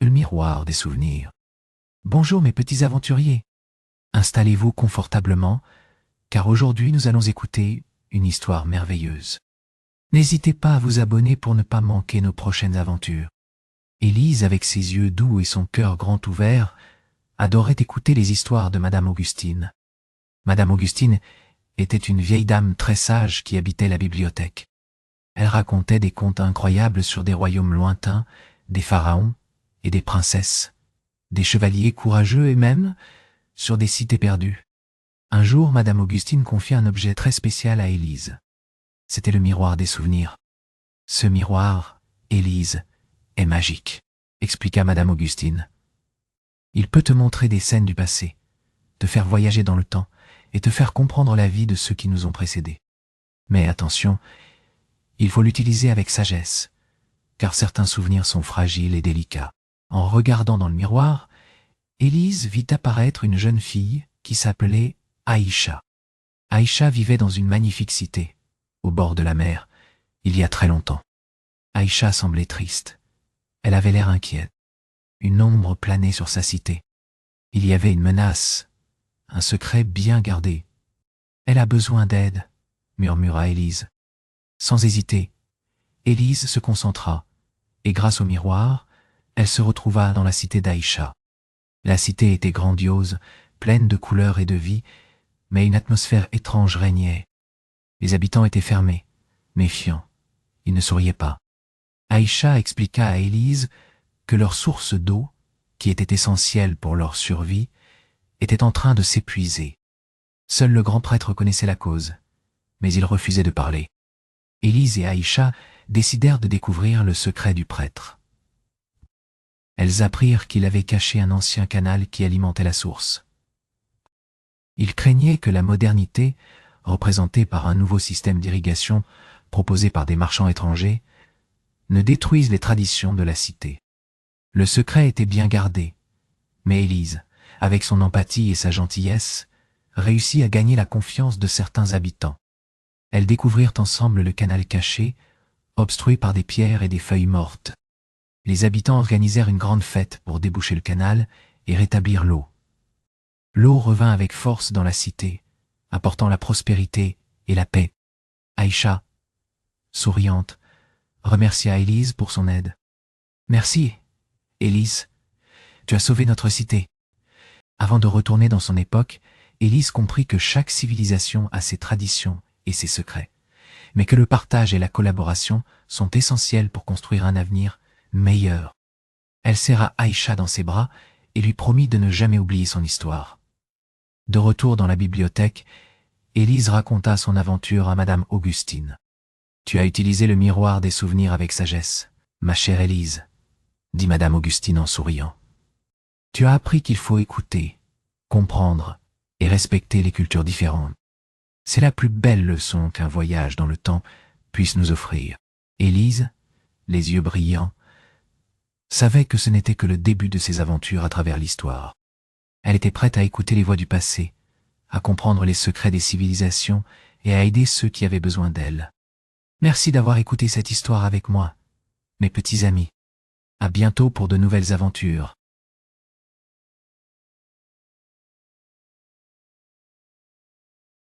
le miroir des souvenirs. Bonjour mes petits aventuriers. Installez-vous confortablement, car aujourd'hui nous allons écouter une histoire merveilleuse. N'hésitez pas à vous abonner pour ne pas manquer nos prochaines aventures. Élise, avec ses yeux doux et son cœur grand ouvert, adorait écouter les histoires de Madame Augustine. Madame Augustine était une vieille dame très sage qui habitait la bibliothèque. Elle racontait des contes incroyables sur des royaumes lointains, des pharaons et des princesses, des chevaliers courageux et même sur des cités perdues. Un jour, Madame Augustine confia un objet très spécial à Élise. C'était le miroir des souvenirs. Ce miroir, Élise, est magique, expliqua Madame Augustine. Il peut te montrer des scènes du passé, te faire voyager dans le temps et te faire comprendre la vie de ceux qui nous ont précédés. Mais attention, il faut l'utiliser avec sagesse, car certains souvenirs sont fragiles et délicats. En regardant dans le miroir, Élise vit apparaître une jeune fille qui s'appelait Aïcha. Aïcha vivait dans une magnifique cité, au bord de la mer, il y a très longtemps. Aïcha semblait triste. Elle avait l'air inquiète. Une ombre planait sur sa cité. Il y avait une menace, un secret bien gardé. Elle a besoin d'aide, murmura Élise. Sans hésiter, Élise se concentra, et grâce au miroir, elle se retrouva dans la cité d'Aïcha. La cité était grandiose, pleine de couleurs et de vie, mais une atmosphère étrange régnait. Les habitants étaient fermés, méfiants. Ils ne souriaient pas. Aïcha expliqua à Élise que leur source d'eau, qui était essentielle pour leur survie, était en train de s'épuiser. Seul le grand prêtre connaissait la cause, mais il refusait de parler. Élise et Aïcha décidèrent de découvrir le secret du prêtre. Elles apprirent qu'il avait caché un ancien canal qui alimentait la source. Ils craignaient que la modernité, représentée par un nouveau système d'irrigation proposé par des marchands étrangers, ne détruise les traditions de la cité. Le secret était bien gardé, mais Élise, avec son empathie et sa gentillesse, réussit à gagner la confiance de certains habitants. Elles découvrirent ensemble le canal caché, obstrué par des pierres et des feuilles mortes. Les habitants organisèrent une grande fête pour déboucher le canal et rétablir l'eau. L'eau revint avec force dans la cité, apportant la prospérité et la paix. Aïcha, souriante, remercia Élise pour son aide. « Merci, Élise, tu as sauvé notre cité. » Avant de retourner dans son époque, Élise comprit que chaque civilisation a ses traditions et ses secrets, mais que le partage et la collaboration sont essentiels pour construire un avenir meilleur. Elle serra Aïcha dans ses bras et lui promit de ne jamais oublier son histoire. De retour dans la bibliothèque, Élise raconta son aventure à Madame Augustine. « Tu as utilisé le miroir des souvenirs avec sagesse, ma chère Élise, » dit Madame Augustine en souriant. « Tu as appris qu'il faut écouter, comprendre et respecter les cultures différentes. C'est la plus belle leçon qu'un voyage dans le temps puisse nous offrir. » Élise, les yeux brillants, savait que ce n'était que le début de ses aventures à travers l'histoire. Elle était prête à écouter les voix du passé, à comprendre les secrets des civilisations et à aider ceux qui avaient besoin d'elle. Merci d'avoir écouté cette histoire avec moi, mes petits amis. À bientôt pour de nouvelles aventures.